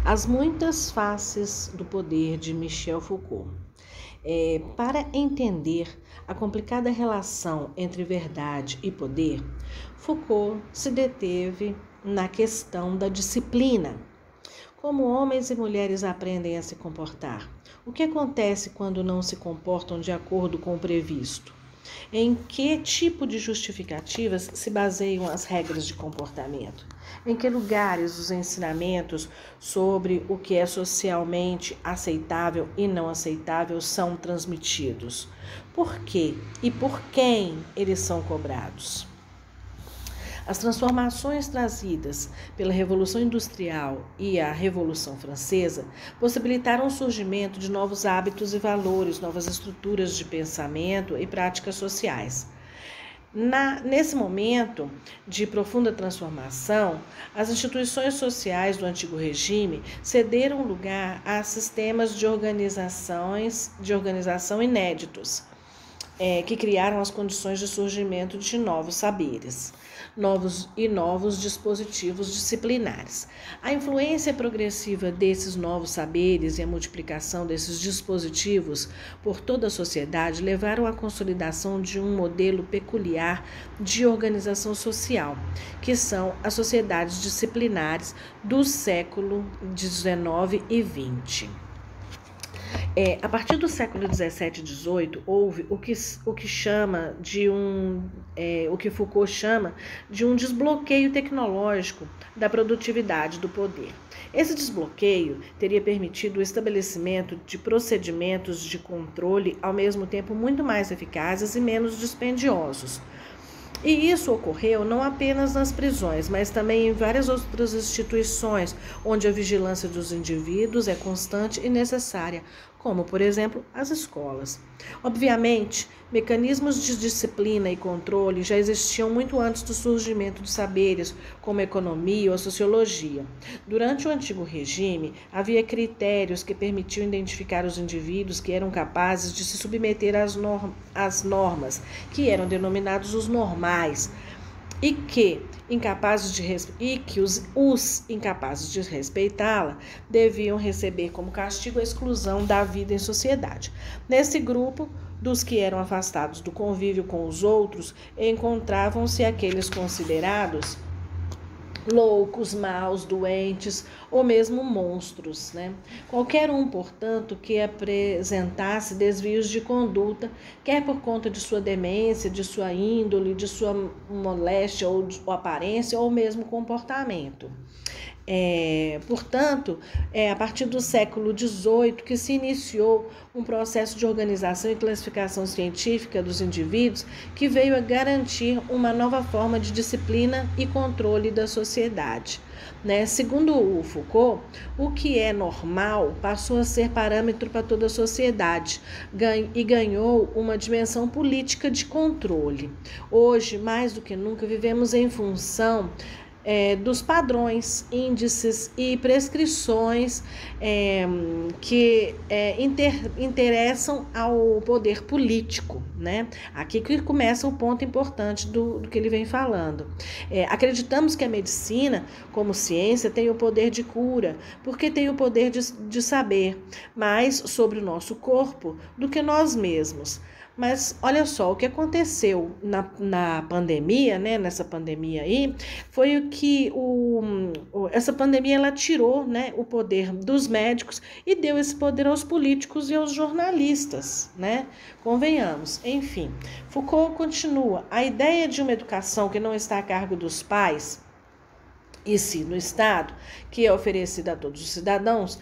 As muitas faces do poder de Michel Foucault. Para entender a complicada relação entre verdade e poder, Foucault se deteve na questão da disciplina. Como homens e mulheres aprendem a se comportar? O que acontece quando não se comportam de acordo com o previsto? Em que tipo de justificativas se baseiam as regras de comportamento? Em que lugares os ensinamentos sobre o que é socialmente aceitável e não aceitável são transmitidos? Por quê e por quem eles são cobrados? As transformações trazidas pela Revolução Industrial e a Revolução Francesa possibilitaram o surgimento de novos hábitos e valores, novas estruturas de pensamento e práticas sociais. Nesse momento de profunda transformação, as instituições sociais do antigo regime cederam lugar a sistemas de organização inéditos, que criaram as condições de surgimento de novos saberes, novos dispositivos disciplinares. A influência progressiva desses novos saberes e a multiplicação desses dispositivos por toda a sociedade levaram à consolidação de um modelo peculiar de organização social, que são as sociedades disciplinares do século XIX e XX. A partir do século XVII e XVIII, houve o que Foucault chama de um desbloqueio tecnológico da produtividade do poder. Esse desbloqueio teria permitido o estabelecimento de procedimentos de controle ao mesmo tempo muito mais eficazes e menos dispendiosos. E isso ocorreu não apenas nas prisões, mas também em várias outras instituições, onde a vigilância dos indivíduos é constante e necessária, como, por exemplo, as escolas. Obviamente, mecanismos de disciplina e controle já existiam muito antes do surgimento dos saberes, como a economia ou a sociologia. Durante o antigo regime, havia critérios que permitiam identificar os indivíduos que eram capazes de se submeter às normas, que eram denominados os normais, e que os incapazes de respeitá-la deviam receber como castigo a exclusão da vida em sociedade. Nesse grupo, dos que eram afastados do convívio com os outros, encontravam-se aqueles considerados loucos, maus, doentes ou mesmo monstros, né? Qualquer um, portanto, que apresentasse desvios de conduta, quer por conta de sua demência, de sua índole, de sua moléstia ou aparência ou mesmo comportamento. Portanto, a partir do século XVIII que se iniciou um processo de organização e classificação científica dos indivíduos que veio a garantir uma nova forma de disciplina e controle da sociedade. Segundo o Foucault, o que é normal passou a ser parâmetro para toda a sociedade e ganhou uma dimensão política de controle. Hoje, mais do que nunca, vivemos em função dos padrões, índices e prescrições que interessam ao poder político, né? Aqui que começa o ponto importante do que ele vem falando. Acreditamos que a medicina, como ciência, tem o poder de cura, porque tem o poder de saber mais sobre o nosso corpo do que nós mesmos. Mas olha só, o que aconteceu na pandemia, né, nessa pandemia aí, foi o que essa pandemia ela tirou, né, o poder dos médicos e deu esse poder aos políticos e aos jornalistas, né? Convenhamos. Enfim, Foucault continua. A ideia de uma educação que não está a cargo dos pais, e sim no Estado, que é oferecida a todos os cidadãos,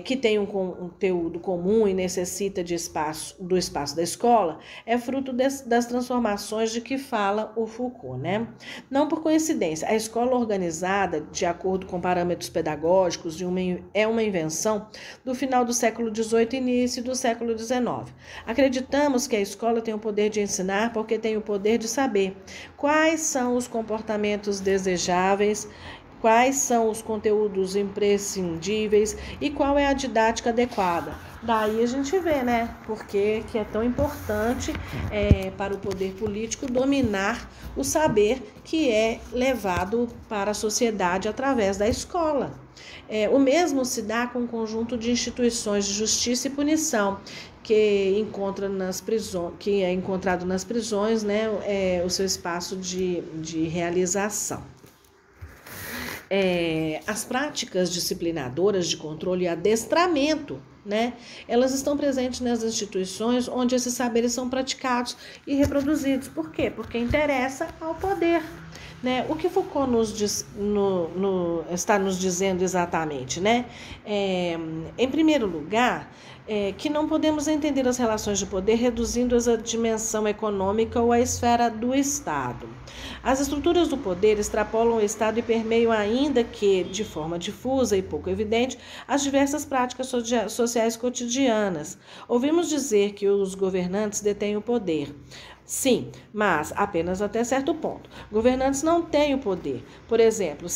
que tem um conteúdo comum e necessita do espaço da escola, é fruto das transformações de que fala o Foucault, né? Não por coincidência, a escola organizada de acordo com parâmetros pedagógicos é uma invenção do final do século XVIII e início do século XIX. Acreditamos que a escola tem o poder de ensinar porque tem o poder de saber quais são os comportamentos desejáveis quais são os conteúdos imprescindíveis e qual é a didática adequada. Daí a gente vê, né, porque que é tão importante para o poder político dominar o saber que é levado para a sociedade através da escola. O mesmo se dá com o conjunto de instituições de justiça e punição, que é encontrado nas prisões, né, o seu espaço de realização. As práticas disciplinadoras de controle e adestramento, né, elas estão presentes nas instituições onde esses saberes são praticados e reproduzidos. Por quê? Porque interessa ao poder. Né? O que Foucault está nos dizendo exatamente? Né? Em primeiro lugar, que não podemos entender as relações de poder reduzindo-as à dimensão econômica ou à esfera do Estado. As estruturas do poder extrapolam o Estado e permeiam, ainda que de forma difusa e pouco evidente, as diversas práticas sociais cotidianas. Ouvimos dizer que os governantes detêm o poder. Sim, mas apenas até certo ponto. Governantes não têm o poder, por exemplo,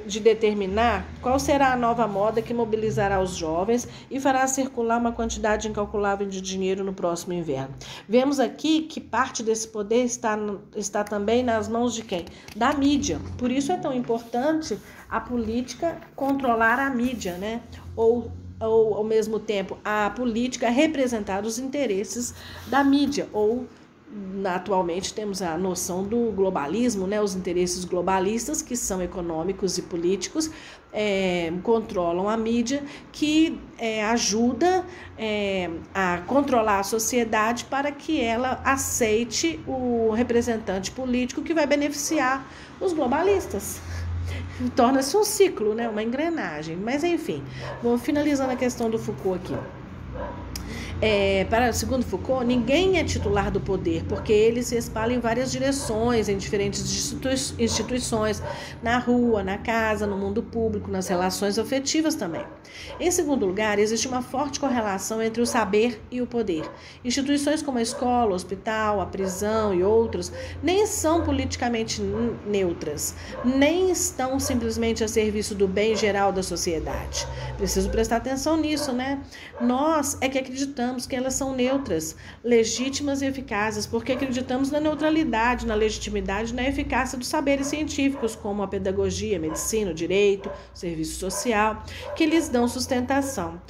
de determinar qual será a nova moda que mobilizará os jovens e fará circular uma quantidade incalculável de dinheiro no próximo inverno. Vemos aqui que parte desse poder está também nas mãos de quem? Da mídia. Por isso é tão importante a política controlar a mídia, né? Ou ao mesmo tempo, a política representar os interesses da mídia, ou atualmente temos a noção do globalismo, né? Os interesses globalistas, que são econômicos e políticos, controlam a mídia, que ajuda a controlar a sociedade para que ela aceite o representante político que vai beneficiar os globalistas. Torna-se um ciclo, né? Uma engrenagem. Mas enfim, vou finalizando a questão do Foucault aqui. Segundo Foucault, ninguém é titular do poder, porque ele se espalha em várias direções, em diferentes instituições, na rua, na casa, no mundo público, nas relações afetivas também. Em segundo lugar, existe uma forte correlação entre o saber e o poder. Instituições como a escola, o hospital, a prisão e outros nem são politicamente neutras, nem estão simplesmente a serviço do bem geral da sociedade. Preciso prestar atenção nisso, né? Nós é que acreditamos que elas são neutras, legítimas e eficazes, porque acreditamos na neutralidade, na legitimidade, na eficácia dos saberes científicos, como a pedagogia, a medicina, o direito, o serviço social, que lhes dão sustentação.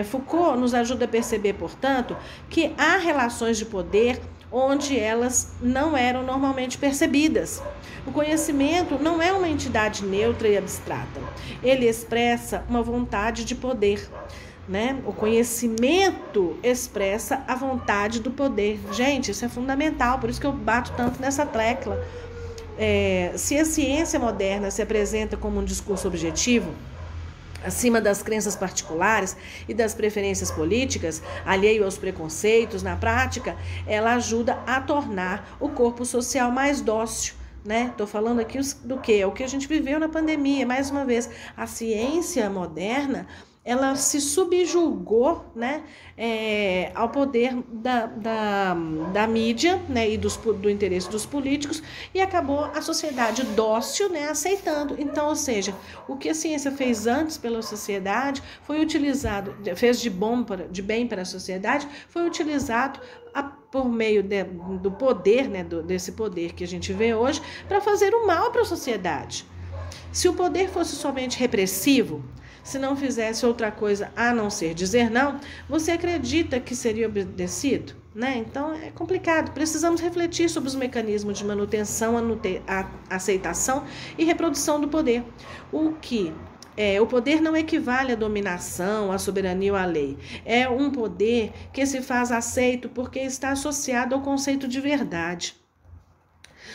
Foucault nos ajuda a perceber, portanto, que há relações de poder onde elas não eram normalmente percebidas. O conhecimento não é uma entidade neutra e abstrata. Ele expressa uma vontade de poder. Né? O conhecimento expressa a vontade do poder. Gente, isso é fundamental, por isso que eu bato tanto nessa tecla. Se a ciência moderna se apresenta como um discurso objetivo, acima das crenças particulares e das preferências políticas, alheio aos preconceitos, na prática, ela ajuda a tornar o corpo social mais dócil. Né? Estou falando aqui do que? O que a gente viveu na pandemia. Mais uma vez, a ciência moderna, ela se subjugou, né, ao poder da mídia, né, e do interesse dos políticos, e acabou a sociedade dócil, né, aceitando. Então, ou seja, o que a ciência fez antes pela sociedade foi utilizado, fez de bem para a sociedade, foi utilizado por meio do poder, né, desse poder que a gente vê hoje, para fazer o mal para a sociedade. Se o poder fosse somente repressivo, se não fizesse outra coisa a não ser dizer não, você acredita que seria obedecido? Né? Então é complicado. Precisamos refletir sobre os mecanismos de manutenção, aceitação e reprodução do poder. O poder não equivale à dominação, à soberania ou à lei. É um poder que se faz aceito porque está associado ao conceito de verdade.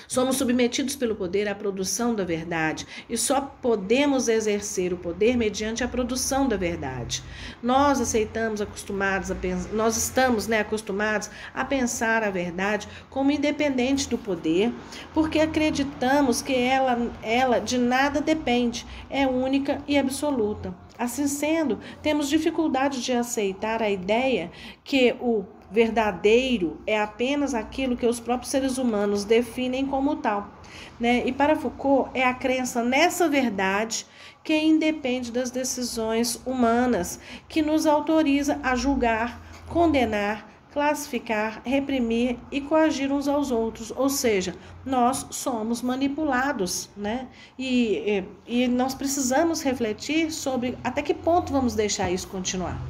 Somos submetidos pelo poder à produção da verdade e só podemos exercer o poder mediante a produção da verdade. Nós estamos acostumados a pensar a verdade como independente do poder, porque acreditamos que ela de nada depende, é única e absoluta. Assim sendo, temos dificuldade de aceitar a ideia que o verdadeiro é apenas aquilo que os próprios seres humanos definem como tal, né? E para Foucault é a crença nessa verdade que independe das decisões humanas, que nos autoriza a julgar, condenar, classificar, reprimir e coagir uns aos outros. Ou seja, nós somos manipulados, né? E nós precisamos refletir sobre até que ponto vamos deixar isso continuar.